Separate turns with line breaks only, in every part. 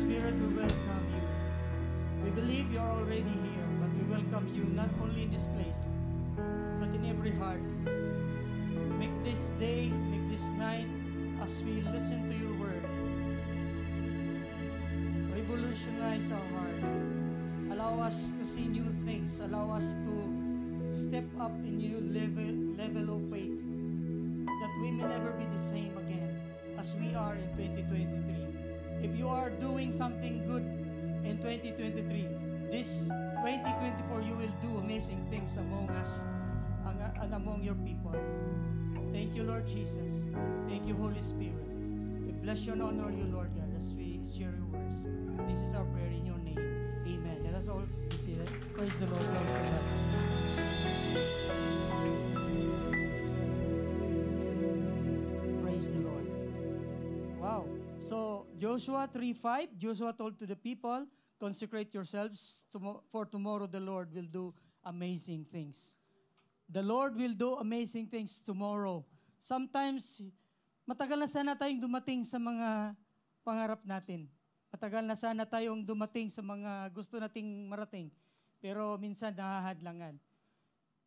Spirit, we welcome you. We believe you are already here, but we welcome you not only in this place, but in every heart. Make this day, make this night, as we listen to your word, revolutionize our heart. Allow us to see new things. Allow us to step up in new level of faith, that we may never be the same again as we are in 2023. If you are doing something good in 2023, this 2024 you will do amazing things among us and among your people. Thank you, Lord Jesus. Thank you, Holy Spirit. We bless you and honor you, Lord God, as we share your words. This is our prayer in your name. Amen. Let us all be seated. Praise the Lord. Glory to God. Praise the Lord. Wow. So, Joshua 3:5, Joshua told to the people, consecrate yourselves, for tomorrow the Lord will do amazing things. The Lord will do amazing things tomorrow. Sometimes, matagal na sana tayong dumating sa mga pangarap natin. Matagal na sana tayong dumating sa mga gusto nating marating. Pero minsan nahahadlangan.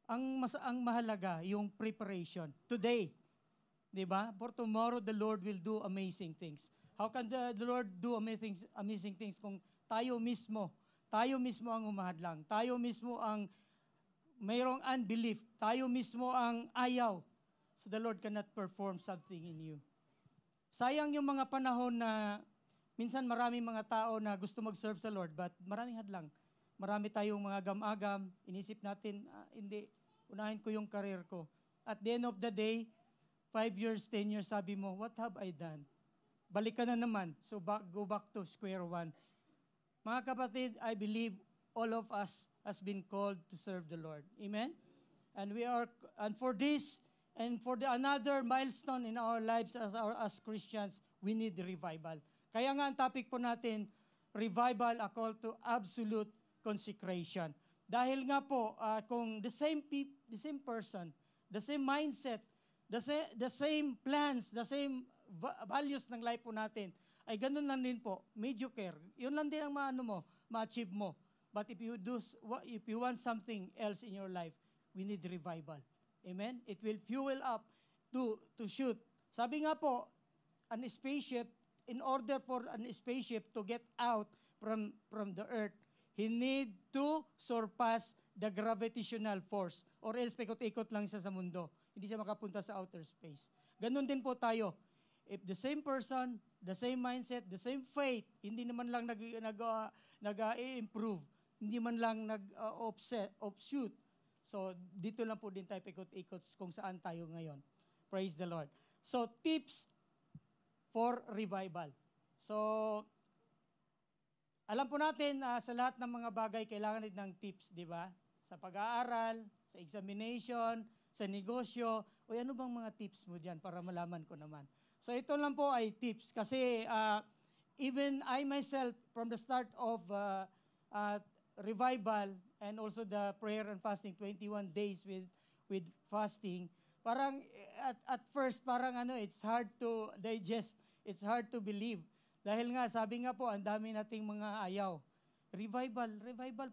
Ang mahalaga, yung preparation. Today, di ba? For tomorrow, the Lord will do amazing things. How can the Lord do amazing things kung tayo mismo ang umahadlang, tayo mismo ang mayroong unbelief, tayo mismo ang ayaw. So the Lord cannot perform something in you. Sayang yung mga panahon na minsan maraming mga tao na gusto mag-serve sa Lord, but maraming hadlang. Marami tayong mga agam-agam, inisip natin, hindi, unahin ko yung career ko. At the end of the day, 5 years, 10 years, sabi mo, what have I done? Balik ka na naman. So go back to square one. Mga kapatid, I believe all of us has been called to serve the Lord. Amen? And for this, and for another milestone in our lives as Christians, we need revival. Kaya nga ang topic po natin, revival, a call to absolute consecration. Dahil nga po, kung the same person, the same mindset, the same plans, the same values ng life po natin, ay ganun lang din po, mediocre. Yun lang din ang ma-achieve mo. But if you want something else in your life, we need revival. Amen? It will fuel up to shoot. Sabi nga po, an spaceship, in order for an spaceship to get out from the earth, he need to surpass the gravitational force. Or else, paikot-ikot lang siya sa mundo. Hindi siya makapunta sa outer space. Ganun din po tayo. If the same person, the same mindset, the same faith, hindi naman lang nag-improve, hindi man lang offshoot. So, dito lang po din tayo paikot-ikot kung saan tayo ngayon. Praise the Lord. So, tips for revival. So, alam po natin, sa lahat ng mga bagay, kailangan din ng tips, di ba? Sa pag-aaral, sa examination, sa negosyo, o ano bang mga tips mo dyan para malaman ko naman. So, ito lang po ay tips kasi even I myself, from the start of revival and also the prayer and fasting, 21 days with fasting, parang at first, parang it's hard to digest, it's hard to believe. Dahil nga, sabi nga po, ang dami nating mga ayaw. Revival,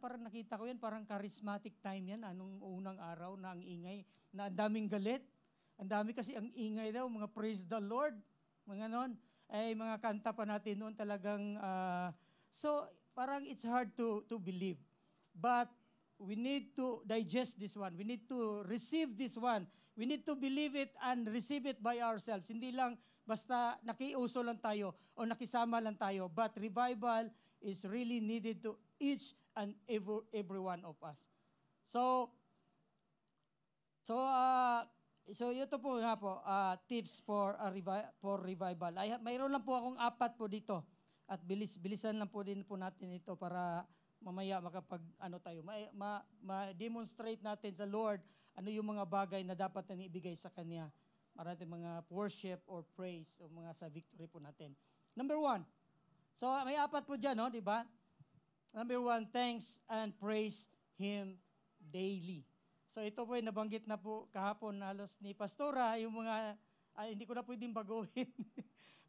parang nakita ko yan, parang charismatic time yan, anong unang araw na ang ingay, na ang daming galit. Ang dami kasi ang ingay daw, mga praise the Lord, mga noon. Ay, mga kanta pa natin noon talagang, so parang it's hard to believe. But we need to digest this one. We need to receive this one. We need to believe it and receive it by ourselves. Hindi lang basta nakiuso lang tayo o nakisama lang tayo. But revival is really needed to each and every one of us. So ito po nga po, tips for revival. Mayroon lang po akong 4 po dito. At bilisan lang po din po natin ito para mamaya ma-demonstrate natin sa Lord ano yung mga bagay na dapat na ibigay sa Kanya. Maraming mga worship or praise o mga sa victory po natin. Number 1. So may 4 po dyan, no? Di ba? Number 1, thanks and praise Him daily. So ito po ay nabanggit na po kahapon halos ni Pastora, yung mga, hindi ko na pwedeng baguhin.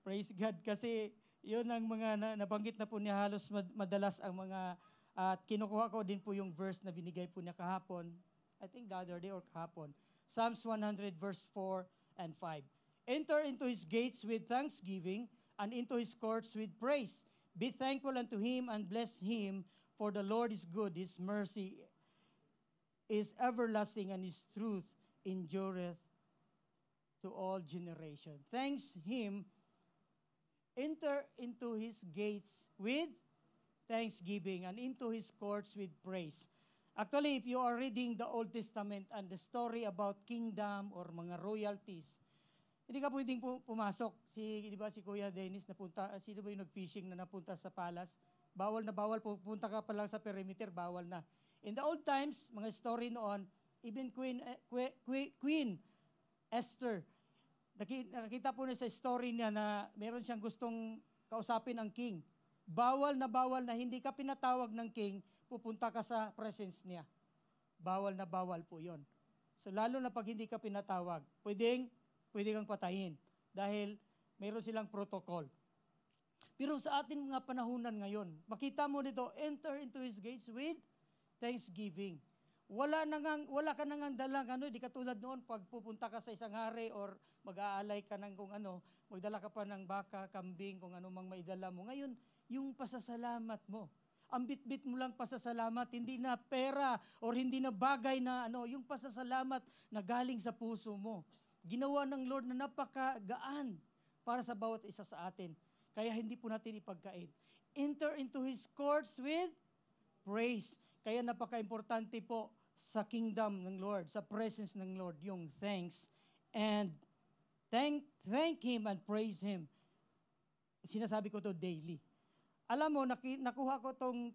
Praise God. Kasi Yun ang mga nabanggit na po niya halos madalas ang mga, at kinukuha ko din po yung verse na binigay po niya kahapon. I think the other day or kahapon. Psalms 100 verse 4 and 5. Enter into his gates with thanksgiving and into his courts with praise. Be thankful unto him and bless him, for the Lord is good. His mercy is everlasting and his truth endureth to all generation. Thanks him. Enter into his gates with thanksgiving and into his courts with praise. Actually, if you are reading the Old Testament and the story about kingdom or mga royalties, hindi ka pwedeng pumasok. Di ba si Kuya Dennis napunta, sino ba yung nag-fishing na napunta sa palace? Bawal na bawal, pupunta ka pa lang sa perimeter, bawal na. In the old times, mga story noon, even Queen Esther, nakita po niya sa story niya na meron siyang gustong kausapin ang king. Bawal na hindi ka pinatawag ng king, pupunta ka sa presence niya. Bawal na bawal po yon. So lalo na pag hindi ka pinatawag, pwede kang patayin dahil meron silang protocol. Pero sa atin mga panahunan ngayon, makita mo dito, enter into his gates with thanksgiving. Wala ka nang dalang di katulad noon pag pupunta ka sa isang hari or mag-aalay ka ng kung ano, magdala ka pa ng baka, kambing, kung ano mang maidala mo. Ngayon, yung pasasalamat mo. Ang bitbit mo lang pasasalamat, hindi na pera or hindi na bagay na yung pasasalamat na galing sa puso mo. Ginawa ng Lord na napakagaan para sa bawat isa sa atin. Kaya hindi po natin ipagkait. Enter into his courts with praise. Kaya napaka-importante po sa kingdom ng Lord, sa presence ng Lord, yung thanks. And thank him and praise him. Sinasabi ko to daily. Alam mo, nakuha ko tong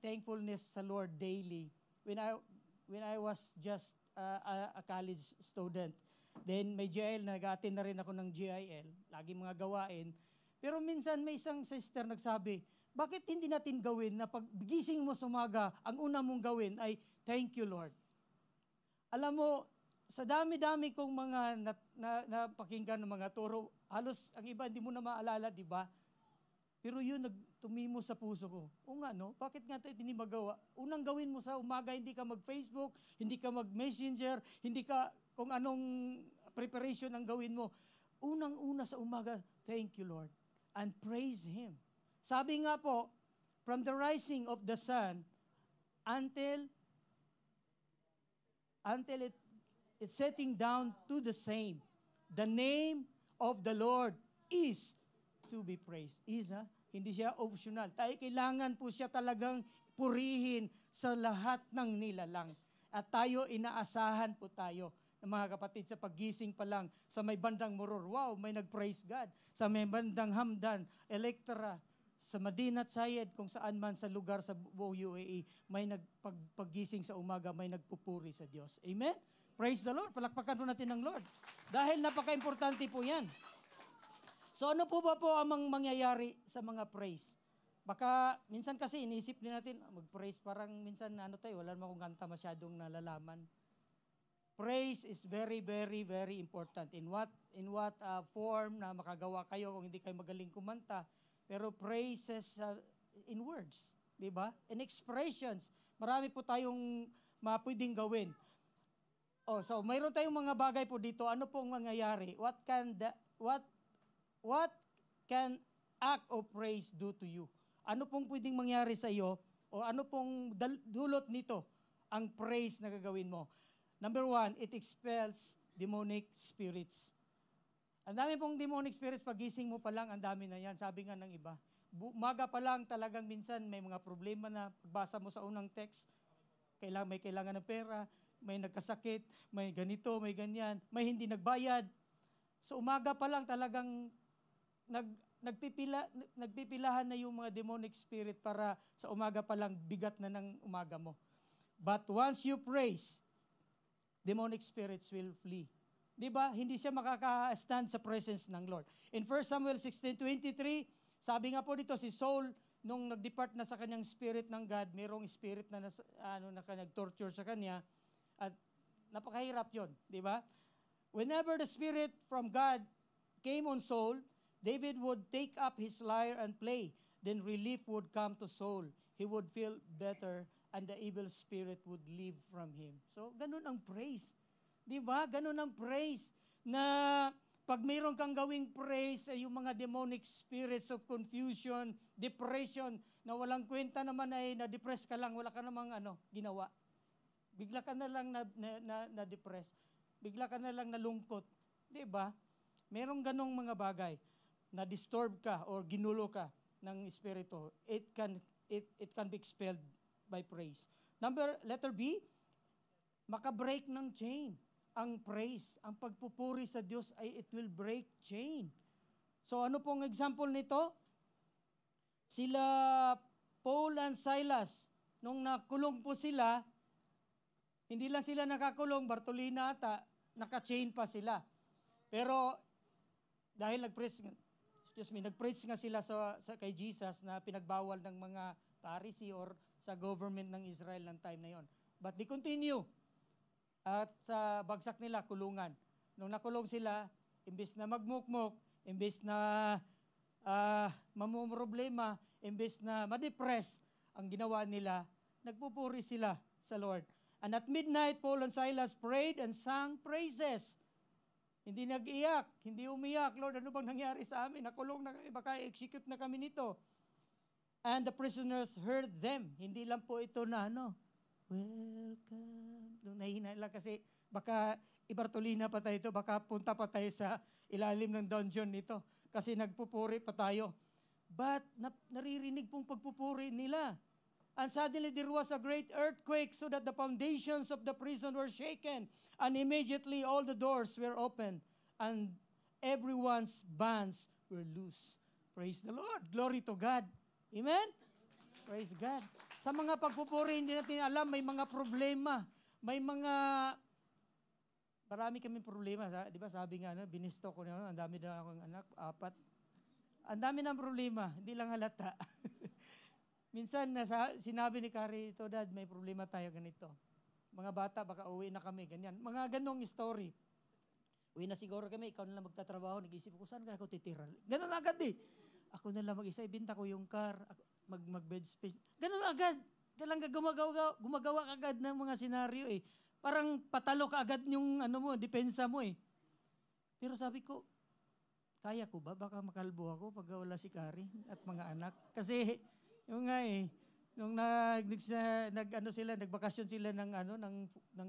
thankfulness sa Lord daily when I was just a college student. Then may GIL, nag-attend na rin ako ng GIL, lagi mga gawain. Pero minsan may isang sister nagsabi, bakit hindi natin gawin na pag gising mo sa umaga, ang una mong gawin ay, thank you Lord. Alam mo, sa dami-dami kong mga napakinggan ng mga turo, halos ang iba hindi mo na maalala, di ba? Pero yun, nagtumimo sa puso ko. O nga, no? Bakit nga tayo hindi magawa? Unang gawin mo sa umaga, hindi ka mag-Facebook, hindi ka mag-Messenger, hindi ka kung anong preparation ang gawin mo. Unang-una sa umaga, thank you Lord. And praise him. Sabi nga po, from the rising of the sun until it's setting down to the same, the name of the Lord is to be praised. Hindi siya optional. Tayo kailangan po siya talagang purihin sa lahat ng nilalang. At tayo, inaasahan po tayo, mga kapatid, sa paggising pa lang, sa may bandang Moror, wow, may nag-praise God. Sa may bandang Hamdan, Electra, sa Madinat Sayed, kung saan man sa lugar sa buong UAE, may paggising sa umaga, may nagpupuri sa Diyos. Amen? Praise the Lord. Palakpakan po natin ng Lord. Dahil napaka-importante po yan. So ano po ba po ang mangyayari sa mga praise? Baka minsan kasi iniisip din natin, mag-praise parang minsan wala naman akong kanta masyadong nalalaman. Praise is very, very, very important. In what form na makagawa kayo kung hindi kayo magaling kumanta. Pero praises in words, di ba? In expressions. Marami po tayong pwedeng gawin. So mayroon tayong mga bagay po dito. Ano pong mangyayari? What can act of praise do to you? Ano pong pwedeng mangyari sa iyo? O ano pong dulot nito ang praise na gagawin mo? Number 1, it expels demonic spirits. Ang dami pong demonic spirits, pagising mo pa lang, ang dami na yan. Sabi nga ng iba. Umaga pa lang talagang minsan may mga problema na pagbasa mo sa unang text, may kailangan ng pera, may nagkasakit, may ganito, may ganyan, may hindi nagbayad. So umaga pa lang talagang nagpipilahan na yung mga demonic spirit para sa umaga pa lang bigat na ng umaga mo. But once you praise, demonic spirits will flee. Di ba? Hindi siya makaka-stand sa presence ng Lord. In 1 Samuel 16:23, sabi nga po dito, si Saul, nung nag-depart na sa kanyang spirit ng God, mayroong spirit na nag-torture sa kanya, at napakahirap yon, di ba? Whenever the spirit from God came on Saul, David would take up his lyre and play. Then relief would come to Saul. He would feel better and the evil spirit would leave from him. So, ganun ang praise. Di ba? Ganun ang praise na pag mayroon kang gawing praise, ay yung mga demonic spirits of confusion, depression, na walang kwenta naman ay na-depress ka lang, wala ka namang ginawa. Bigla ka na lang na-depress. Bigla ka na lang nalungkot. Di ba? Merong ganong mga bagay na disturb ka or ginulo ka ng espiritu. It can be expelled by praise. Letter B, makabreak ng chain. Ang praise, ang pagpupuri sa Diyos ay it will break chain. So ano pong example nito? Sila Paul and Silas, nung nakulong po sila, hindi lang sila nakakulong, Bartolina ata, naka-chain pa sila. Pero dahil nag-preach nga sila kay Jesus na pinagbawal ng mga Pharisee or sa government ng Israel ng time na yon. But they continue. At sa bagsak nila, kulungan. Nung nakulong sila, imbes na magmukmok, imbes na mamumroblema, imbes na ma-depress, ang ginawa nila, nagpupuri sila sa Lord. And at midnight, Paul and Silas prayed and sang praises. Hindi nag-iyak, hindi umiyak. Lord, ano bang nangyari sa amin? Nakulong na kami, baka execute na kami nito. And the prisoners heard them. Hindi lang po ito na welcome. Nahihina lang kasi baka ibartolina pa tayo ito, baka punta pa tayo sa ilalim ng dungeon nito kasi nagpupuri pa tayo. But naririnig pong pagpupuri nila. And suddenly there was a great earthquake so that the foundations of the prison were shaken. And immediately all the doors were opened and everyone's bands were loose. Praise the Lord. Glory to God. Amen? Praise God. Sa mga pagpupuri, hindi natin alam, may mga problema. May mga, marami kaming problema. Di ba sabi nga, binisto ko na, ang dami na akong anak, 4. Ang dami ng problema, hindi lang halata. Minsan, sinabi ni Kari, ito dad, may problema tayo ganito. Mga bata, baka uwi na kami, ganyan. Mga ganong story. Uwi na siguro kami, ikaw na lang magtatrabaho, nag-isip ko, saan ka ako titira? Ganon agad eh. Ako na lang mag-isa, ibinta ko yung car, mag-bed space. Ganon agad. Talaga gumagawa agad ng mga senaryo eh. Parang patalo ka agad yung depensa mo eh. Pero sabi ko, kaya ko ba? Baka makalbo ako pag wala si Kari at mga anak. Kasi yung nga eh, nung nagbakasyon sila ng 2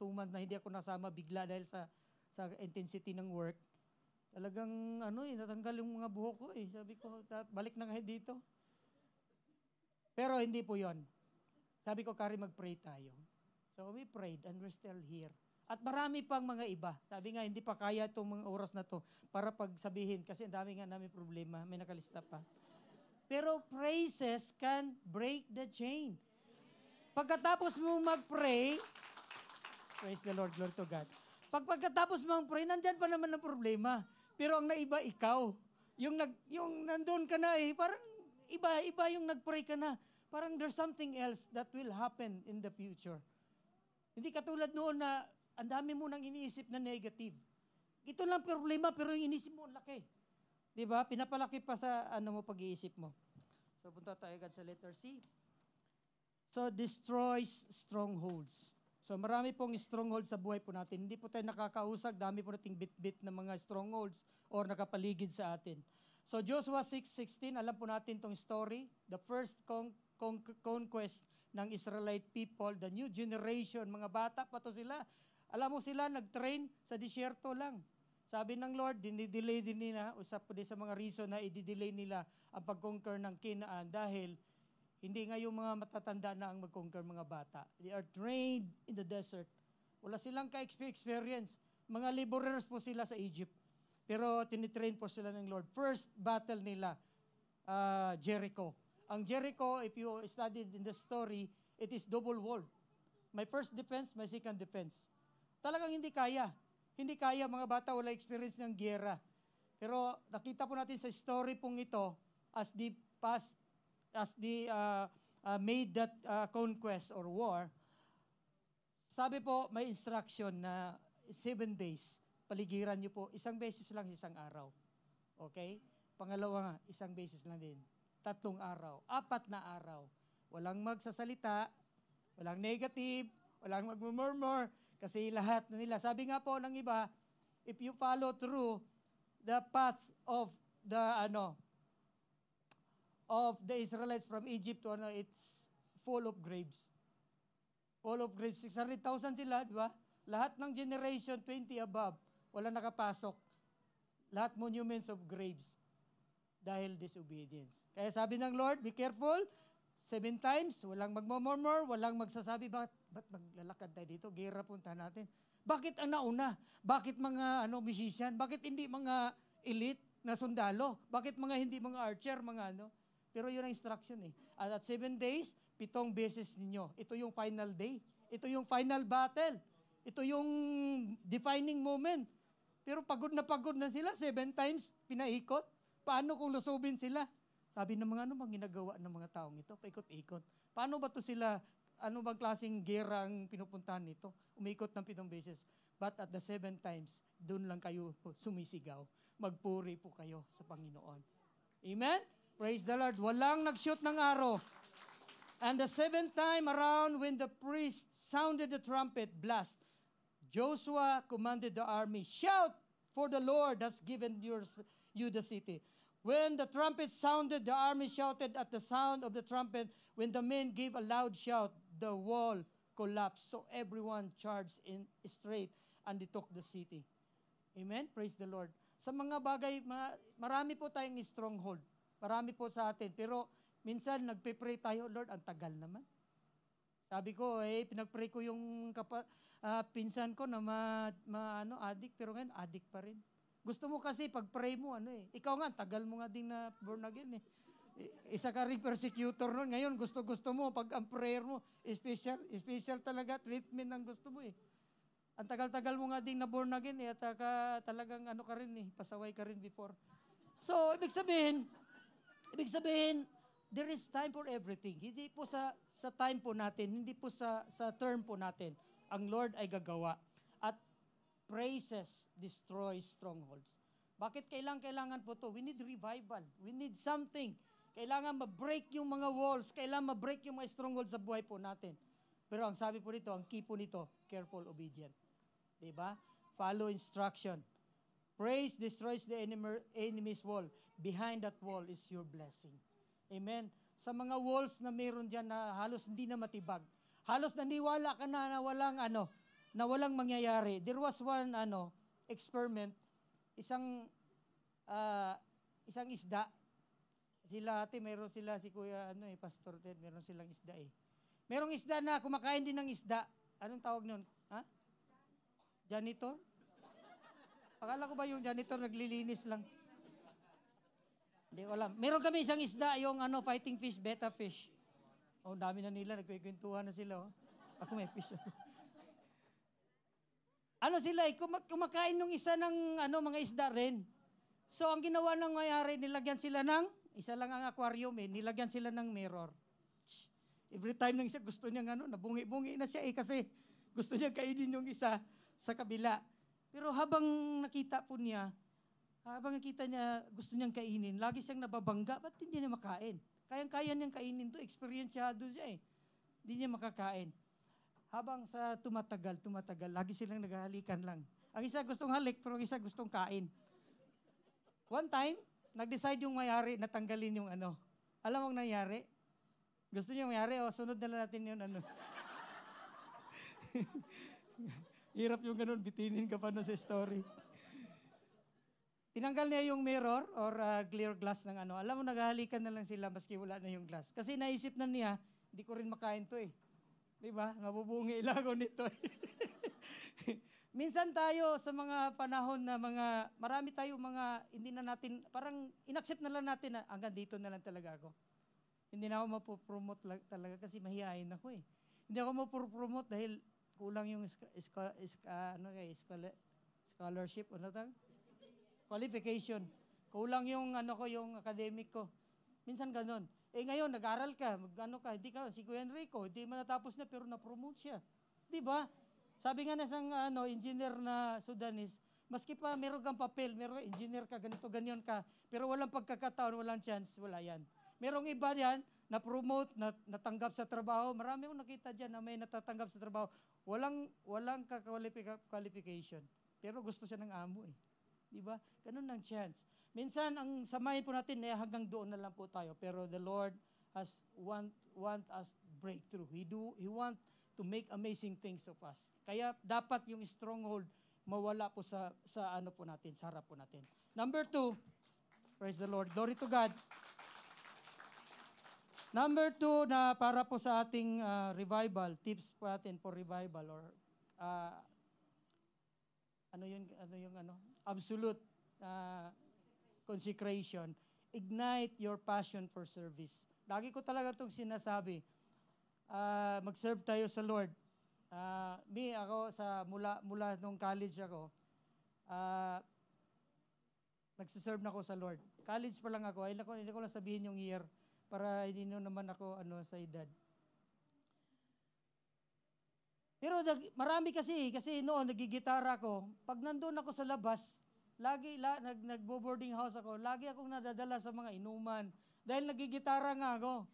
months na hindi ako nasama bigla dahil sa intensity ng work. Talagang natanggal yung mga buhok ko eh. Sabi ko, balik na kayo dito. Pero hindi po yon. Sabi ko, Kari, mag-pray tayo. So we prayed and we're still here. At marami pang mga iba. Sabi nga, hindi pa kaya itong mga oras na to para pagsabihin kasi ang dami nga namin problema. May nakalista pa. Pero praises can break the chain. Pagkatapos mo mag-pray, praise the Lord, glory to God. Pagkatapos mo mag-pray, nandyan pa naman ang problema. Pero ang naiba, ikaw. Yung nandun ka na eh, parang iba yung nag-pray ka na. Parang there's something else that will happen in the future. Hindi katulad noon na ang dami mo nang iniisip na negative. Ito lang problema pero yung iniisip mo laki. 'Di ba? Pinapalaki pa sa pag-iisip mo. So punta tayo agad sa letter C. So destroys strongholds. So marami pong strongholds sa buhay po natin. Hindi po tayo nakakausag, dami po nating bit-bit na mga strongholds or nakapaligid sa atin. So Joshua 6:16, alam po natin tong story, the first conquest ng Israelite people, the new generation, mga bata pa to sila. Alam mo sila, nag-train sa disyerto lang. Sabi ng Lord, dinidelay din nila, usap po din sa mga reason na i-delay nila ang pag-conquer ng Canaan dahil hindi nga yung mga matatanda na ang mag-conquer mga bata. They are trained in the desert. Wala silang ka-experience. Mga laborers po sila sa Egypt. Pero tinitrain po sila ng Lord. First battle nila, Jericho. Ang Jericho, if you studied in the story, it is double-walled. My first defense, my second defense. Talagang hindi kaya. Hindi kaya, mga bata, wala experience ng giyera. Pero nakita po natin sa story pong ito, as they made that conquest or war, sabi po, may instruction na 7 days, paligiran niyo po, isang beses lang isang araw. Okay? Pangalawa nga, isang beses lang din. 3 araw, 4 na araw. Walang magsasalita, walang negative, walang magmumurmur, kasi lahat na nila. Sabi nga po ng iba, if you follow through the path of the Israelites from Egypt to it's full of graves. Full of graves. 600,000 sila, di ba? Lahat ng generation 20 above, wala nakapasok. Lahat monuments of graves dahil disobedience. Kaya sabi ng Lord, be careful, 7 times, walang magmumurmur, walang magsasabi, ba't maglalakad tayo dito? Gera punta natin. Bakit ang nauna? Bakit mga musician? Bakit hindi mga elite na sundalo? Bakit hindi mga archer, mga ano? Pero yun ang instruction eh. At 7 days, 7 beses ninyo. Ito yung final day. Ito yung final battle. Ito yung defining moment. Pero pagod na sila, 7 times pinaikot. Paano kung lusubin sila? Sabi ng mga bang ginagawa ng mga taong ito? Paikot-ikot. Paano ba to sila, ano bang klaseng gera ang pinupuntahan nito? Umikot ng 7 beses. But at the 7 times, doon lang kayo sumisigaw. Magpuri po kayo sa Panginoon. Amen? Praise the Lord. Walang nag-shoot ng arrow. And the 7th time around, when the priest sounded the trumpet blast, Joshua commanded the army, shout, for the Lord has given you the city. When the trumpet sounded, the army shouted at the sound of the trumpet. When the men gave a loud shout, the wall collapsed. So everyone charged in straight and they took the city. Amen? Praise the Lord. Sa mga bagay, marami po tayong stronghold. Marami po sa atin. Pero minsan nagpe-pray tayo, Lord, ang tagal naman. Sabi ko, pinag-pray ko yung pinsan ko na addict, pero ngayon addict pa rin. Gusto mo kasi pag-pray mo, ikaw nga, tagal mo nga din na born again eh. Isa ka ring persecutor nun. Ngayon, gusto mo, pag ang prayer mo, special talaga, treatment ang gusto mo eh. Ang tagal-tagal mo nga din na born again eh, at talagang ka rin eh, pasaway ka rin before. So, ibig sabihin, there is time for everything. Hindi po sa time po natin, hindi po sa term po natin, ang Lord ay gagawa. At praises destroys strongholds. Bakit kailangan po to? We need revival. We need something. Kailangan ma-break yung mga walls. Kailangan ma-break yung mga strongholds sa buhay po natin. Pero ang sabi po nito, ang key po nito, careful, obedient. Diba? Follow instruction. Praise destroys the enemy's wall. Behind that wall is your blessing. Amen? Sa mga walls na meron dyan na halos hindi na matibag. Halos naniwala ka na walang mangyayari. There was one experiment, isang isda. Meron sila si Kuya Pastor Ted, meron silang isda eh. Merong isda na kumakain din ng isda. Anong tawag nun? Ha? Janitor? Akala ko ba yung janitor naglilinis lang? Hindi ko alam. Meron kami isang isda, yung fighting fish, betta fish. Dami na nila, nagkikwentuhan na sila. Ako may fish. Sila kumakain ng isa ng mga isda rin. So, ang ginawa ng mayari, nilagyan sila isa lang ang aquarium nilagyan sila ng mirror. Every time ng isa, gusto niya nabungi-bungi na siya kasi gusto niya kainin yung isa sa kabila. Pero habang nakita niya, gusto niyang kainin, lagi siyang nababangga, ba't hindi niya makain? Kayang-kaya niyang kainin to, experienceado siya eh. Hindi niya makakain. Habang sa tumatagal, lagi silang naghahalikan lang. Ang isa gustong halik, pero ang isa gustong kain. One time, nag-decide yung mayari na tanggalin yung Alam mo ang nangyari? Gusto niyo mayari, sunod na lang natin yun Hirap yung ganun, bitinin ka pa sa story. Tinanggal niya yung mirror or clear glass ng Alam mo, naghahalikan na lang sila maski wala na yung glass. Kasi naisip na niya, hindi ko rin makain to eh. Diba? Nabubungi lang ako nito. Minsan tayo sa mga panahon na marami tayo hindi na natin, parang inaccept na lang natin na hanggang dito na lang talaga ako. Hindi na ako mapopromote talaga kasi mahihayin ako eh. Hindi ako mapopromote dahil kulang yung scholarship, qualification. Kulang yung yung academic ko. Minsan ganun. Ngayon, nag-aral ka, hindi ka, si Kuya Enrico, hindi man natapos na pero na-promote siya. Di ba? Sabi nga na isang engineer na Sudanese, Maski pa meron kang papel, meron engineer ka, ganito, ganyan ka, pero walang pagkakataon, walang chance, wala yan. Merong iba yan, na-promote, natanggap sa trabaho. Marami akong nakita dyan na may natatanggap sa trabaho. Walang qualification. Pero gusto siya ng amo eh. Di ba? Ganun ang chance. Minsan, ang samayin po natin, hanggang doon na lang po tayo. Pero the Lord has want us breakthrough. He want to make amazing things of us. Kaya dapat yung stronghold mawala po sa ano po natin, sa harap po natin. Number 2, praise the Lord, glory to God. Number 2 na para po sa ating revival, tips po natin for revival or absolute consecration. Ignite your passion for service. Lagi ko talaga itong sinasabi. Mag-serve tayo sa Lord. Ako mula nung college ako, nagsiserve na ako sa Lord. College pa lang ako. Hindi ko lang sabihin yung year para hindi naman ako sa edad. Pero marami kasi noon nagigitara ako. Pag nandoon ako sa labas, nagbo-boarding house ako, lagi akong nadadala sa mga inuman dahil nagigitara nga ako.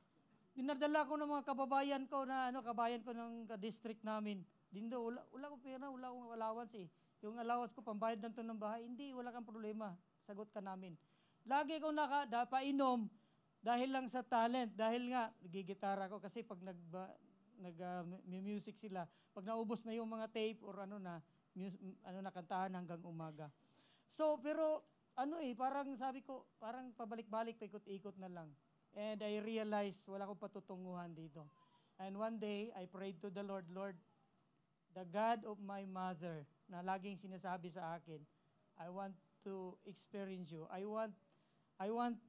Dinadala ko ng mga kababayan ko kabayan ko ng district namin. Wala akong pera, wala akong allowance eh. Yung allowance ko pambayad ng ng bahay, hindi, wala kang problema. Sagot ka namin. Lagi akong napainom dahil lang sa talent, dahil nga nagigitara ko kasi pag music sila, pag naubos na yung mga tape or kantahan hanggang umaga. So, pero parang sabi ko, parang pabalik-balik, paikot-ikot na lang. And I realized wala akong patutunguhan dito. And one day, I prayed to the Lord, Lord, the God of my mother, na laging sinasabi sa akin, I want to experience you. I want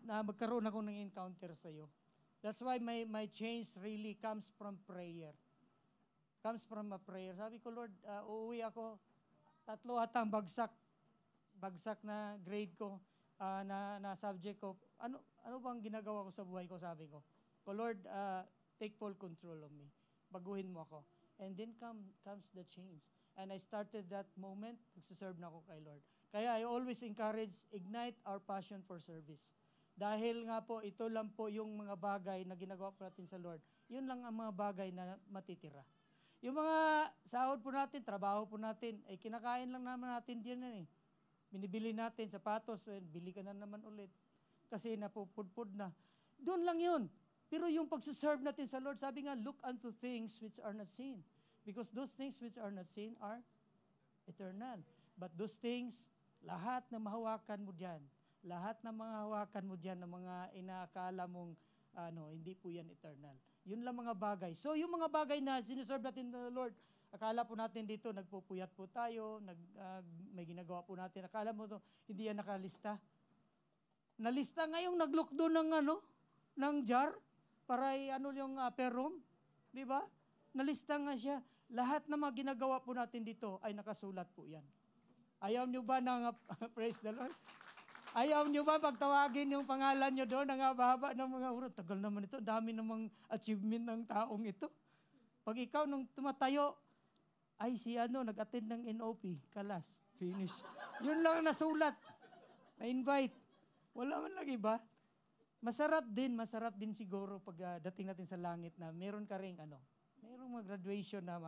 na magkaroon ako ng encounter sa iyo. That's why my change really comes from prayer. Comes from a prayer. Sabi ko, Lord, uuwi ako, 3 atang bagsak na grade ko, na subject ko. Ano bang ginagawa ko sa buhay ko, sabi ko. Lord, take full control of me. Baguhin mo ako. And then comes the change. And I started that moment, nagsiserve na ako kay Lord. Kaya I always encourage, ignite our passion for service. Dahil nga po, ito lang po yung mga bagay na ginagawa po natin sa Lord. Yun lang ang mga bagay na matitira. Yung mga sahod po natin, trabaho po natin, ay kinakain lang naman natin din yan eh. Binibili natin sapatos, bili ka na naman ulit. Kasi napupudpud na. Doon lang yun. Pero yung pagsiserve natin sa Lord, sabi nga, look unto things which are not seen. Because those things which are not seen are eternal. But those things, lahat na mahawakan mo dyan, lahat na mga hawakan mo dyan, na mga inaakala mong, hindi po yan eternal. Yun lang mga bagay. So yung mga bagay na sinuserve natin ng Lord, akala po natin dito, nagpupuyat po tayo, may ginagawa po natin, akala mo to, hindi yan nakalista. Nalista ngayong nag-look doon ng jar para yung upper room. Di ba? Nalista nga siya. Lahat ng mga ginagawa po natin dito ay nakasulat po yan. Ayaw nyo ba praise the Lord? Ayaw nyo ba pagtawagin yung pangalan nyo doon, ang haba-haba ng mga urot? Tagal naman ito, dami namang achievement ng taong ito. Pag ikaw nung tumatayo, ay nag-attend ng NOP, kalas, finish. Yun lang nasulat. Na-invite. Wala man lang iba. Masarap din siguro pag dating natin sa langit na meron ka ring merong mag-graduation na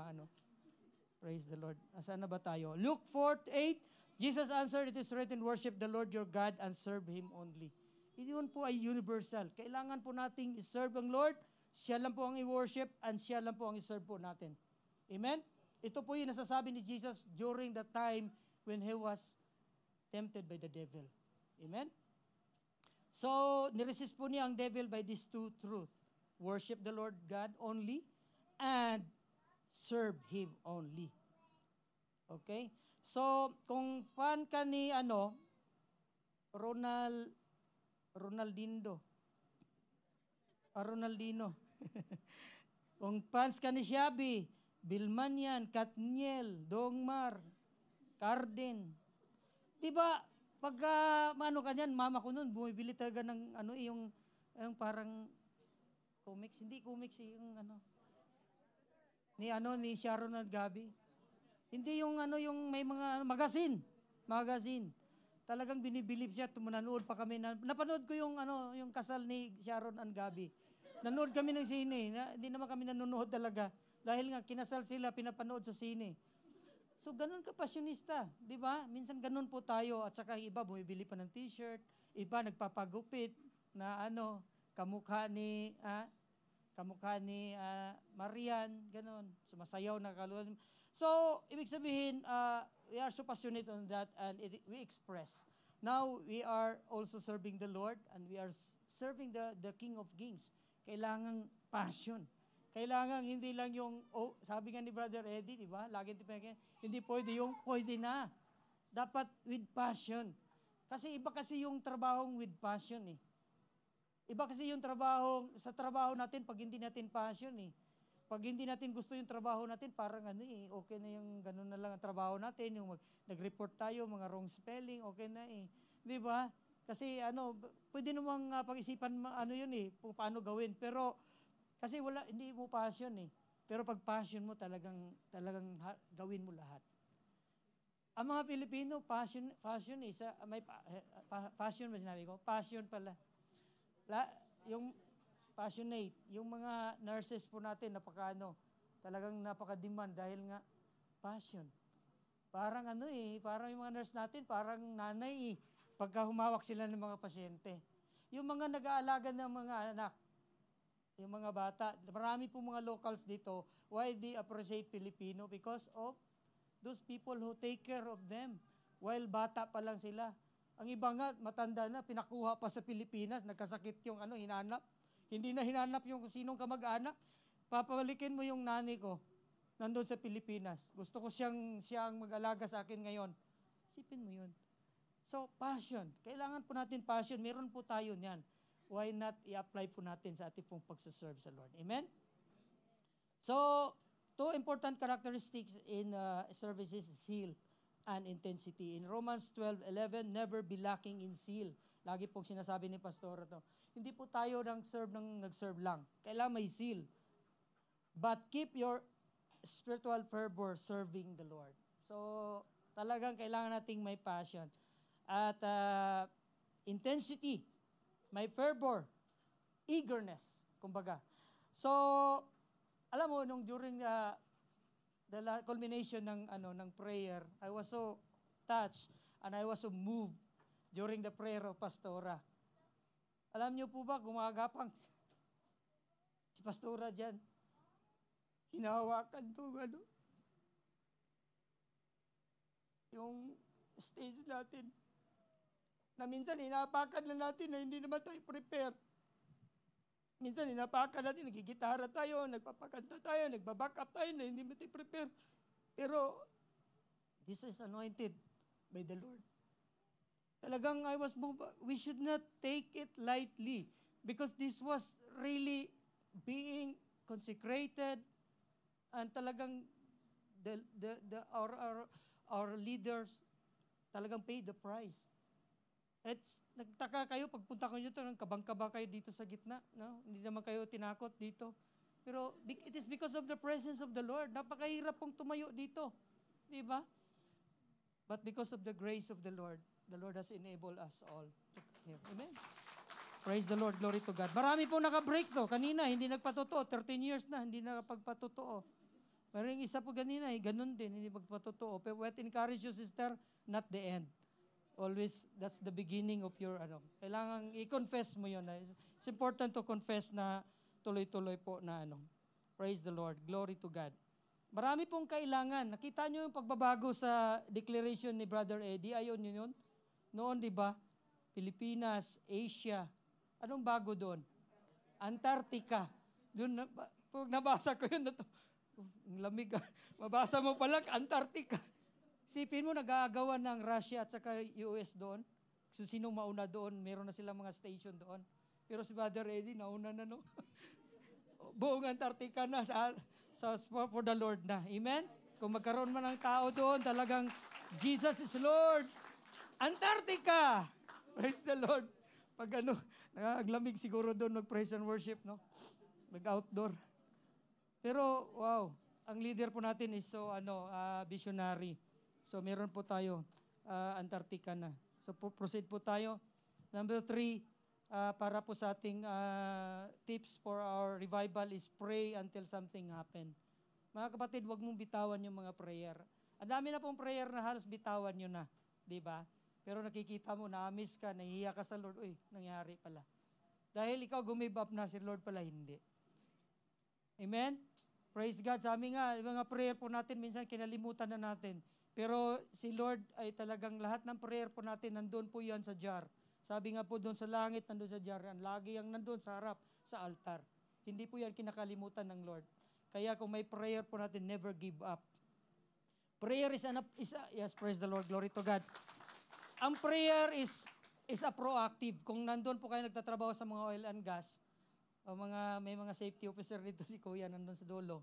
Praise the Lord. Asaan na ba tayo? Luke 4:8, Jesus answered, it is written, worship the Lord your God and serve Him only. Iyon po ay universal. Kailangan po nating i-serve ang Lord, siya lang po ang i-worship, and siya lang po ang i-serve po natin. Amen? Ito po yung nasasabi ni Jesus during the time when He was tempted by the devil. Amen? So, niresist po niya ang devil by these 2 truths. Worship the Lord God only and serve Him only. Okay? So, kung fan ka ni Ronaldino. Kung fans ka ni Shabby, Bilmanian, Katniel, Dongmar, Carden. Diba, pagka kanyan, mama ko nun, bumibili talaga ng yung parang comics, hindi comics yung ni Sharon at Gabi. Hindi yung yung may mga magazine. magazine. Talagang binibilib siya, tumunanood pa kami. Napanood ko yung kasal ni Sharon and Gabi. Nanood kami ng sine. Hindi naman kami nanonood talaga. Dahil nga, kinasal sila, pinapanood sa sine. So, ganun ka pasyonista. Di ba? Minsan ganun po tayo. At saka iba, bumibili pa ng t-shirt. Iba, nagpapagupit na kamukha ni Marian. Ganun. Sumasayaw na kaluan. So, ibig sabihin, we are so passionate on that and we express. Now, we are also serving the Lord and we are serving the King of Kings. Kailangang passion. Kailangan hindi lang yung, sabi nga ni Brother Eddie, di ba? Lagi hindi pwede yung, pwede na. Dapat with passion. Kasi iba kasi yung trabahong with passion eh. Iba kasi yung sa trabaho natin pag hindi natin passion eh. Pag hindi natin gusto yung trabaho natin, parang okay na yung ganun na lang ang trabaho natin. Yung nag-report tayo, mga wrong spelling, okay na eh. Di ba? Kasi pwede namang pag-isipan yun eh, kung paano gawin. Pero, kasi hindi mo passion eh. Pero pag passion mo, talagang gawin mo lahat. Ang mga Pilipino, passion eh. Passion ba sinabi ko? Passion pala. Yung passionate. Yung mga nurses po natin, talagang napaka-demand dahil nga passion. Parang parang yung mga nurse natin, parang nanay eh. Pagka humawak sila ng mga pasyente. Yung mga nag-aalaga ng mga anak, yung mga bata, marami po mga locals dito, why they appreciate Filipino? Because of those people who take care of them while bata pa lang sila. Ang iba nga, matanda na, pinakuha pa sa Pilipinas, nagkasakit yung hinanap. Hindi na hinanap yung sinong kamag-anak. Papalikin mo yung nanay ko, nandun sa Pilipinas. Gusto ko siyang mag-alaga sa akin ngayon. Isipin mo yun. So, passion. Kailangan po natin passion. Meron po tayo niyan. Why not i-apply po natin sa ating pong pagsaserve sa Lord? Amen? So, two important characteristics in services, zeal and intensity. In Romans 12:11, never be lacking in zeal. Lagi pong sinasabi ni Pastor ito. Hindi po tayo nag-serve lang. Kailangan may zeal. But keep your spiritual fervor serving the Lord. So, talagang kailangan nating may passion. At intensity, may fervor, eagerness, kumbaga. So, alam mo, during the culmination ng prayer, I was so touched and I was so moved during the prayer of Pastora. Alam niyo po ba, gumagapang si Pastora dyan. Hinahawakan to, yung stage natin. Na minsan, hinapakan lang natin na hindi naman tayo prepare. Minsan, hinapakan natin, nagigitara tayo, nagpapakanta tayo, nagbaback up tayo na hindi naman tayo prepare. Pero, this is anointed by the Lord. Talagang I was moved. We should not take it lightly because this was really being consecrated and talagang our leaders talagang paid the price. Nagtaka kayo, pagpunta ko nyo ito, kabang-kaba kayo dito sa gitna. No? Hindi naman kayo tinakot dito. Pero it is because of the presence of the Lord. Napakahirap pong tumayo dito. Di ba? But because of the grace of the Lord has enabled us all. Amen? Praise the Lord. Glory to God. Marami pong naka-break to. Kanina, hindi nagpatotoo. 13 years na, hindi nakapagpatotoo. Pero yung isa po kanina, ganun din, hindi magpatotoo. But what encourage you, sister, not the end. Always, that's the beginning of your, kailangan i-confess mo yun. It's important to confess na tuloy-tuloy po na Praise the Lord. Glory to God. Marami pong kailangan. Nakita nyo yung pagbabago sa declaration ni Brother Eddie. Ayun yun. Noon, di ba? Pilipinas, Asia. Anong bago doon? Antarctica. Doon, pag nabasa ko yun, ang lamig. Mabasa mo palang Antarctica. Sipin mo, nag-aagawan ng Russia at saka US doon. So, sinong mauna doon? Meron na silang mga station doon. Pero si Brother Eddie, nauna na, no? Buong Antarctica na for the Lord na. Amen? Kung magkaroon man ng tao doon, talagang Jesus is Lord. Antarctica! Praise the Lord. Pag nakaglamig siguro doon, mag-praise and worship, no? Mag-outdoor. Pero, wow, ang leader po natin is so, visionary. So, meron po tayo. Antarctica na. So proceed po tayo. Number 3, para po sa ating tips for our revival is pray until something happen. Mga kapatid, huwag mong bitawan yung mga prayer. Ang dami na pong prayer na halos bitawan nyo na. Di ba? Pero nakikita mo, na-miss ka, nahihiya ka sa Lord. Uy, nangyari pala. Dahil ikaw gumib up na, si Lord pala hindi. Amen? Praise God. Sabi nga, mga prayer po natin, minsan kinalimutan na natin. Pero si Lord ay talagang lahat ng prayer po natin, nandun po yan sa jar. Sabi nga po doon sa langit, nandun sa jar yan. Lagi yung nandun sa harap, sa altar. Hindi po yan kinakalimutan ng Lord. Kaya kung may prayer po natin, never give up. Prayer yes, praise the Lord, glory to God. Ang prayer is a proactive. Kung nandun po kayo nagtatrabaho sa mga oil and gas, o may mga safety officer dito si Kuya nandun sa dulo.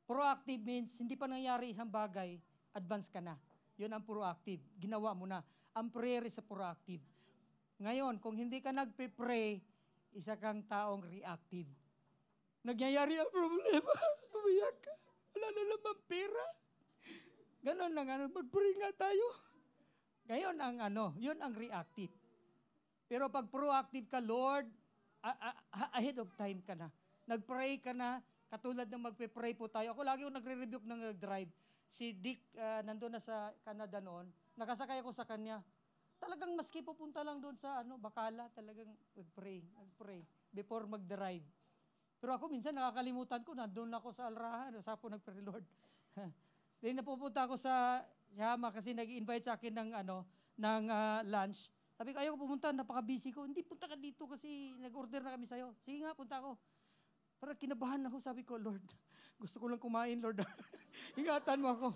Proactive means, hindi pa nangyari isang bagay, advance ka na. Yun ang proactive. Ginawa mo na. Ang prayer is a proactive. Ngayon, kung hindi ka nagpe-pray, isa kang taong reactive. Nagyayari ang problema. Umiyak ka. Wala na naman pera. Ganon lang, mag-pray nga tayo. Ngayon yun ang reactive. Pero pag proactive ka, Lord, ahead of time ka na. Nag-pray ka na, katulad ng magpe-pray po tayo. Ako lagi nagre-rebuke ng nag-drive. Si Dick, nandun na sa Canada noon, nakasakay ako sa kanya. Talagang maski pupunta lang doon sa Bacala, talagang nag-pray before mag-drive. Pero ako minsan nakakalimutan ko, nandun ako sa Alrahan, sa po nag-pray, Lord. Then napupunta ako sa Hama kasi nag-invite sa akin ng lunch. Sabi ko, ayaw ko pumunta, napaka-busy ko. Hindi, punta ka dito kasi nag-order na kami sa'yo. Sige nga, punta ako. Para kinabahan ako, sabi ko, Lord, gusto ko lang kumain, Lord. Ingatan mo ako.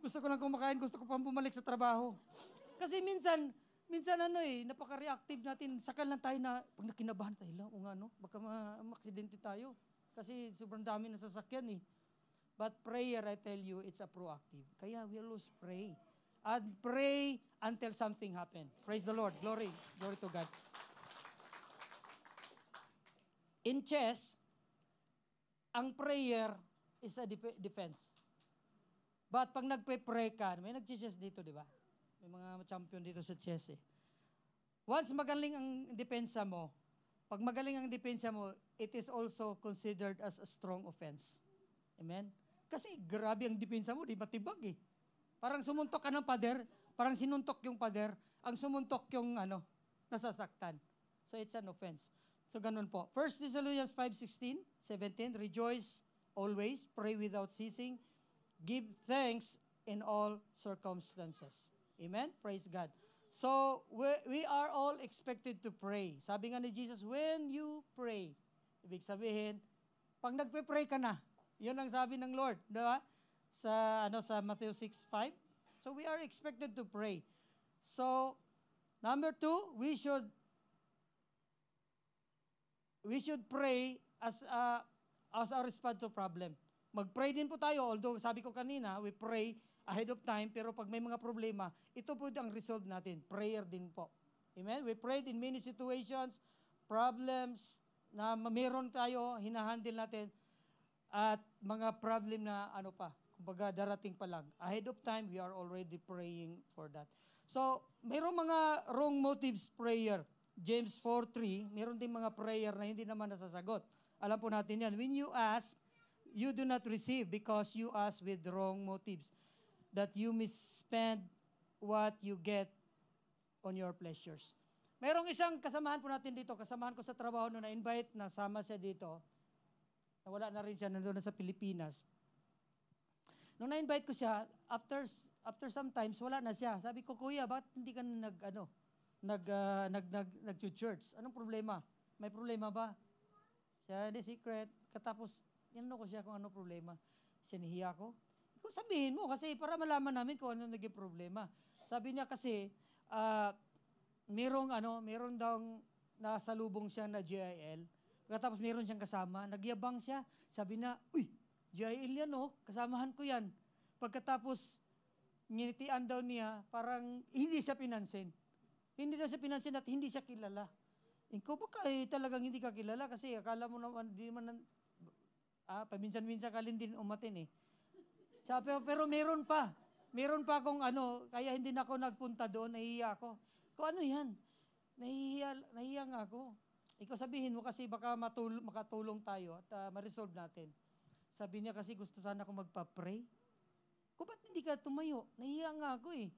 Gusto ko lang kumakain, gusto ko pang bumalik sa trabaho. Kasi minsan napaka-reactive natin. Sakal lang tayo na, pag nakinabahan tayo, baka ma-aksidente tayo. Kasi sobrang dami na sasakyan eh. But prayer, I tell you, it's a proactive. Kaya we always pray. And pray until something happen. Praise the Lord. Glory. Glory to God. In chess, ang prayer is a defense. But pag nagpe-pray ka, may nag-chess dito, di ba? May mga champion dito sa chess eh. Once magaling ang depensa mo, pag magaling ang depensa mo, it is also considered as a strong offense. Amen? Kasi grabe ang depensa mo, di matibag eh. Parang sumuntok ka ng pader, parang sinuntok yung pader, ang sumuntok yung nasasaktan. So it's an offense. So ganun po. 1 Thessalonians 5:16, 17, rejoice always, pray without ceasing, give thanks in all circumstances. Amen? Praise God. So, we are all expected to pray. Sabi nga ni Jesus, when you pray, ibig sabihin, pag nagpe-pray ka na, yun ang sabi ng Lord, di ba? Sa Matthew 6:5. So, we are expected to pray. So, number 2, we should pray as a response to problem. Mag-pray din po tayo, although sabi ko kanina, we pray ahead of time, pero pag may mga problema, ito po ang resolve natin. Prayer din po. Amen? We prayed in many situations, problems na meron tayo, hinahandle natin, at mga problem na kumbaga darating pa lang. Ahead of time, we are already praying for that. So, mayroong mga wrong motives prayer. James 4:3, mayroon din mga prayer na hindi naman nasasagot. Alam po natin yan. When you ask, you do not receive because you ask with wrong motives, that you misspend what you get on your pleasures. Mayroong isang kasamahan po natin dito, kasamahan ko sa trabaho na na-invite, nasama siya dito. Nawala na rin siya, nandun na sa Pilipinas. Nung na-invite ko siya, after some times, wala na siya. Sabi ko, Kuya, bakit hindi ka nag-church? Anong problema? May problema ba? Siya, the secret. Katapos, ko siya kung ano problema. Sinihiya ko. Kung sabihin mo, kasi para malaman namin kung ano naging problema. Sabi niya kasi, meron daw nasalubong siya na GIL. Tapos meron siyang kasama, nagyabang siya. Sabi na, uy, GIL yan kasamahan ko yan. Pagkatapos, nginitian daw niya, parang hindi siya pinansin. Hindi daw siya pinansin at hindi siya kilala. Ikaw baka talagang hindi ka kilala kasi akala mo naman, di man, paminsan-minsan ka din umatin eh. Sabi, pero meron pa. Meron pa akong kaya hindi na ako nagpunta doon, nahihiya ako. Kung ano yan? Nahihiya nga ako. Ikaw sabihin mo kasi baka makatulong tayo at ma-resolve natin. Sabi niya kasi gusto sana akong magpa-pray. Kung ba't hindi ka tumayo? Nahihiya nga ako eh.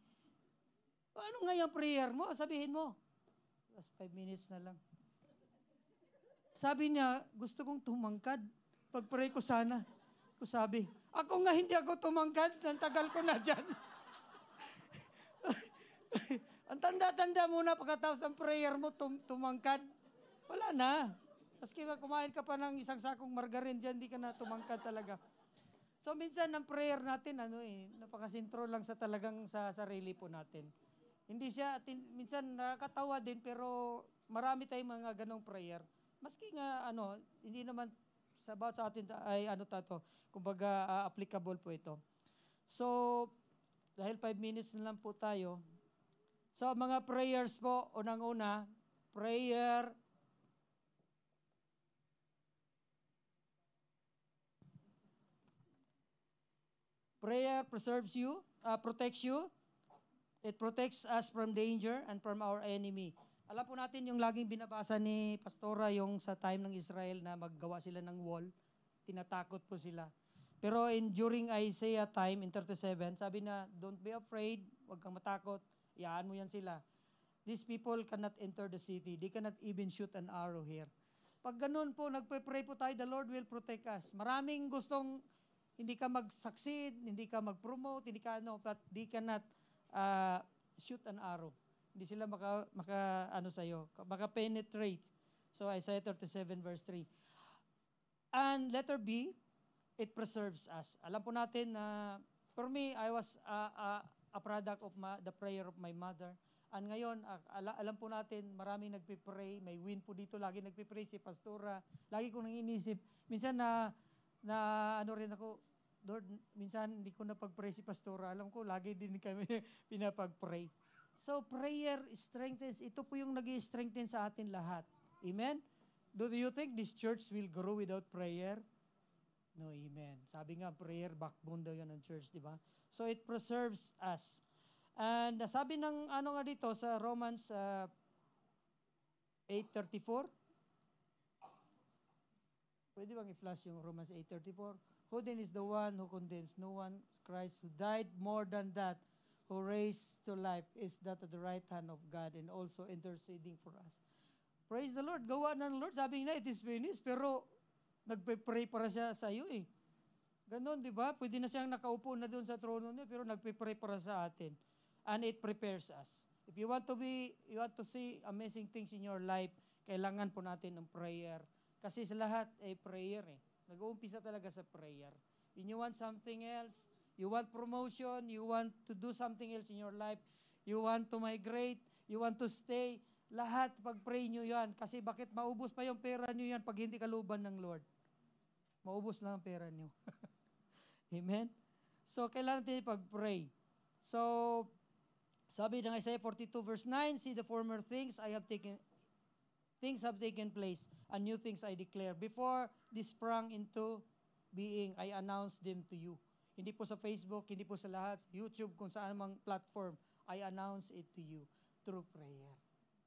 Ano nga yung prayer mo? Sabihin mo. Last 5 minutes na lang. Sabi niya, gusto kong tumangkad. Pag-pray ko sana. Ko sabi, ako nga hindi ako tumangkad. Ang tagal ko na dyan. Ang tanda-tanda muna pagkatapos ng prayer mo, tumangkad. Wala na. Maski kumain ka pa ng isang sakong margarine dyan, hindi ka na tumangkad talaga. So minsan ang prayer natin, napakasintro lang sa talagang sa sarili po natin. Hindi siya, minsan nakakatawa din, pero marami tayong mga ganong prayer. Maski nga, hindi naman sa atin ay kumbaga applicable po ito. So, dahil 5 minutes na lang po tayo. So, mga prayers po, unang-una, prayer preserves you, protects you. It protects us from danger and from our enemy. Alam po natin yung laging binabasa ni Pastora yung sa time ng Israel na maggawa sila ng wall. Tinatakot po sila. Pero during Isaiah time in 37, sabi na, don't be afraid, huwag kang matakot, iyaan mo yan sila. These people cannot enter the city. They cannot even shoot an arrow here. Pag ganun po, nagpe-pray po tayo, the Lord will protect us. Maraming gustong hindi ka mag-succeed, hindi ka mag-promote, hindi ka but they cannot shoot an arrow. Hindi sila maka-penetrate. So Isaiah 37 verse 3. And letter B, it preserves us. Alam po natin na, for me, I was a product of the prayer of my mother. And ngayon, alam po natin, maraming nagpipray, may win po dito, lagi nagpipray si Pastora. Lagi ko nang inisip, minsan rin ako, Lord, minsan hindi ko napag-pray si Pastora. Alam ko, lagi din kami pinapag-pray. So, prayer strengthens. Ito po yung nag-i-strengthen sa atin lahat. Amen? Do you think this church will grow without prayer? No, amen. Sabi nga, prayer, backbone daw yan ng church, di ba? So, it preserves us. And sabi ng nga dito sa Romans 8:34, pwede bang i-flash yung Romans 8:34? Who then is the one who condemns? No one. Christ who died, more than that, who raised to life, is that at the right hand of God and also interceding for us. Praise the Lord. Gawa ng Lord. Sabi niya, it is finished. Pero nagpe-pray para siya sa iyo eh. Ganon, di ba? Pwede na siyang nakaupo na doon sa trono niya, pero nagpe-pray para sa atin. And it prepares us. If you want to see amazing things in your life, kailangan po natin ng prayer. Kasi sa lahat ay prayer eh. Nag-uumpisa talaga sa prayer. When you want something else, you want promotion, you want to do something else in your life, you want to migrate, you want to stay, lahat pag-pray nyo yan. Kasi bakit maubos pa yung pera nyo yan pag hindi kaluban ng Lord? Maubos lang ang pera nyo. Amen? So, kailangan natin pag-pray. So, sabi ng Isaiah 42 verse 9, see the former things have taken place, and new things I declare. Before this sprang into being, I announced them to you. Hindi po sa Facebook, hindi po sa lahat, YouTube, kung saan mang platform, I announce it to you through prayer.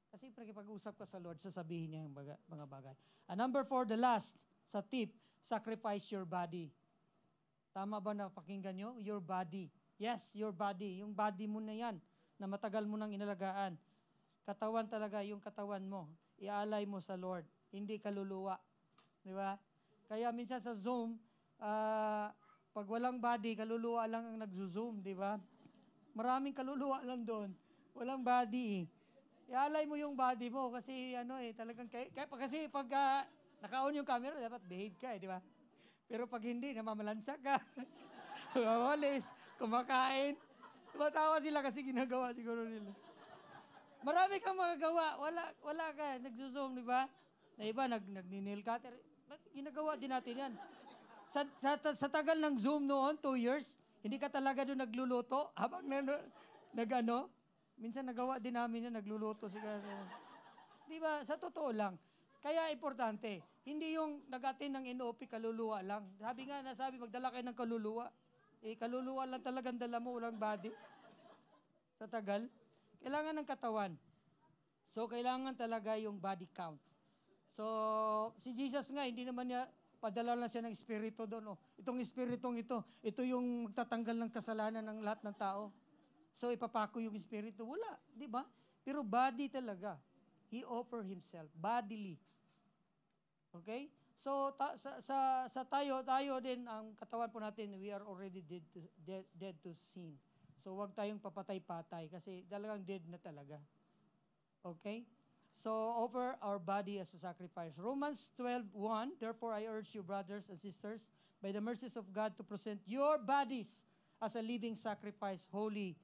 Kasi pag-usap ka sa Lord, sasabihin niya yung mga bagay. And number 4, the last, sa tip, sacrifice your body. Tama ba na pakinggan nyo? Your body. Yes, your body. Yung body mo na yan, na matagal mo nang inalagaan. Katawan talaga, yung katawan mo, iaalay mo sa Lord. Hindi kaluluwa. Di ba? Kaya minsan sa Zoom, pag walang body, kaluluwa lang ang nagzo-Zoom, di ba? Maraming kaluluwa lang doon. Walang body eh. Ialay mo yung body mo kasi talagang kasi pag naka-on yung camera, dapat behave ka eh, di ba? Pero pag hindi, namamalansa ka. Mawalis, kumakain. Tumatawa sila kasi ginagawa siguro nila. Marami kang magagawa. Wala ka. Nagzo-zoom, di ba? Na iba, nag-nail cutter. Ginagawa din natin yan. Sa tagal ng Zoom noon, 2 years, hindi ka talaga doon nagluluto habang minsan nagawa din namin yan, nagluluto sila. Di ba? Sa totoo lang. Kaya importante, hindi yung nag-attend ng NOP kaluluwa lang. Sabi, magdala kayo ng kaluluwa. Kaluluwa lang talagang dala mo, walang body. Sa tagal. Kailangan ng katawan. So, kailangan talaga yung body count. So, si Jesus nga, hindi naman niya, padala lang siya ng espiritu doon. Itong espiritong ito yung magtatanggal ng kasalanan ng lahat ng tao. So, ipapako yung espiritu. Wala, di ba? Pero body talaga. He offered himself, bodily. Okay? So, sa tayo din, ang katawan po natin, we are already dead to sin. So, wag tayong papatay-patay kasi talagang dead na talaga. Okay? So, offer our body as a sacrifice. Romans 12:1, therefore I urge you, brothers and sisters, by the mercies of God, to present your bodies as a living sacrifice, holy,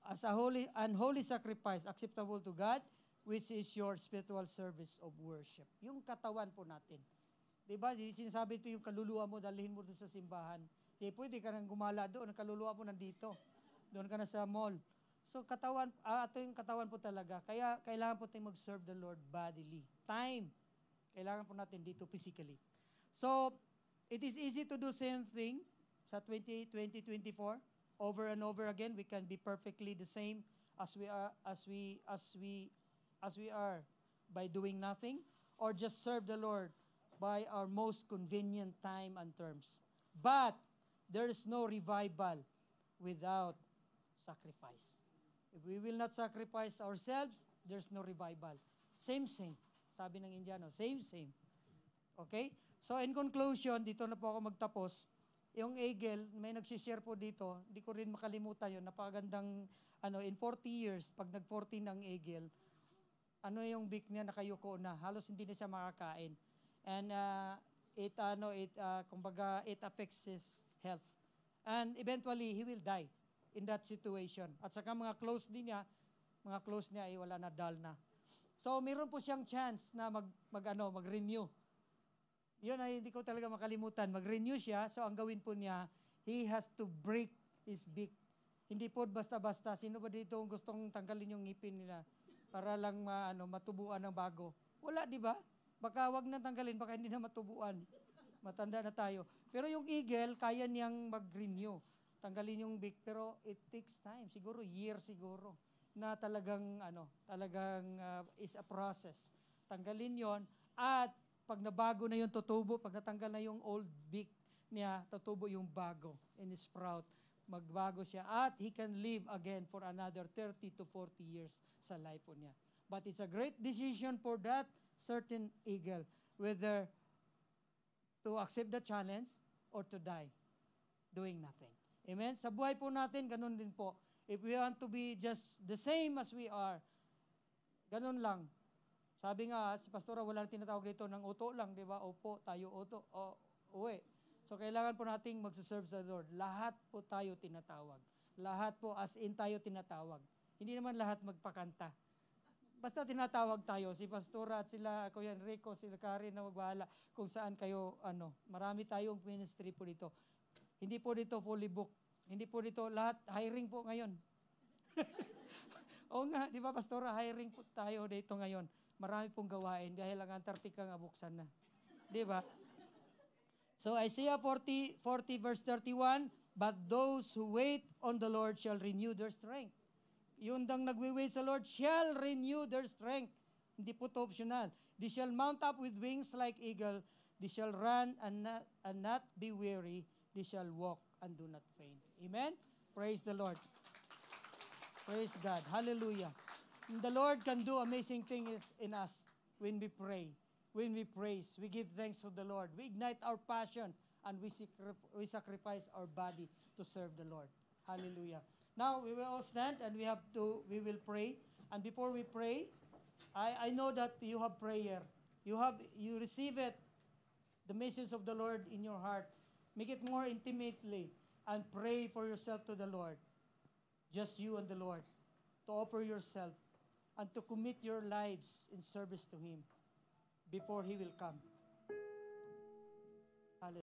as a holy and holy sacrifice, acceptable to God, which is your spiritual service of worship. Yung katawan po natin. Diba? Sinasabi ito yung kaluluwa mo, dalhin mo doon sa simbahan. Pwede ka nang gumala doon, ang kaluluwa mo nandito. Doon ka na sa mall. So katawan, ito yung katawan po talaga. Kaya kailangan po tayong mag-serve the Lord bodily. Time. Kailangan po natin dito physically. So, it is easy to do same thing sa 2024. Over and over again, we can be perfectly the same as we are by doing nothing, or just serve the Lord by our most convenient time and terms. But there is no revival without sacrifice. If we will not sacrifice ourselves, there's no revival. Same. Sabi ng Indiano, same. Okay? So in conclusion, dito na po ako magtapos. Yung eagle, may nagsishare po dito, hindi ko rin makalimutan yun, napakagandang, in 40 years, pag nag-14 ang eagle, yung beak niya nakayuko na, halos hindi na siya makakain. And it affects his health. And eventually, he will die in that situation. At saka mga close niya ay wala na, dull na. So, meron po siyang chance na mag-renew. Yun ay hindi ko talaga makalimutan. Mag-renew siya, so ang gawin po niya, he has to break his beak. Hindi po basta-basta. Sino ba dito ang gustong tanggalin yung ngipin nila para lang matubuan ng bago? Wala, di ba? Baka wag na tanggalin, baka hindi na matubuan. Matanda na tayo. Pero yung eagle, kaya niyang mag-renew. Tanggalin yung beak, pero it takes time. Siguro, year siguro. Na talagang is a process. Tanggalin yon at pag nabago na yung tutubo, pag natanggal na yung old beak niya, tutubo yung bago in his sprout. Magbago siya at he can live again for another 30 to 40 years sa life po niya. But it's a great decision for that certain eagle, whether to accept the challenge or to die doing nothing. Amen? Sa buhay po natin, ganun din po. If we want to be just the same as we are, ganun lang. Sabi nga, si Pastora, walang tinatawag dito ng uto lang, di ba? Opo, tayo uto, uwi. So, kailangan po nating magsaserve sa Lord. Lahat po tayo tinatawag. Lahat po, as in tayo tinatawag. Hindi naman lahat magpakanta. Basta tinatawag tayo, si Pastora at sila, Kuya Enrico, sila Karen na magbahala kung saan kayo, marami tayong ministry po dito. Hindi po dito fully booked. Hindi po dito lahat, hiring po ngayon. Oo nga, di ba Pastora, hiring po tayo dito ngayon. Marami pong gawain dahil ang Antarctica nga buksan na. Di ba? So Isaiah 40 verse 31, but those who wait on the Lord shall renew their strength. Yung dang nagwi-wait sa Lord shall renew their strength. Hindi po ito optional. They shall mount up with wings like eagle. They shall run and not be weary. They shall walk and do not faint. Amen? Praise the Lord. Praise God. Hallelujah. The Lord can do amazing things in us when we pray, when we praise, we give thanks to the Lord. We ignite our passion and we sacrifice our body to serve the Lord. Hallelujah. Now, we will all stand and we will pray. And before we pray, I know that you have prayer. You receive it, the message of the Lord in your heart. Make it more intimately and pray for yourself to the Lord. Just you and the Lord. To offer yourself and to commit your lives in service to Him before He will come.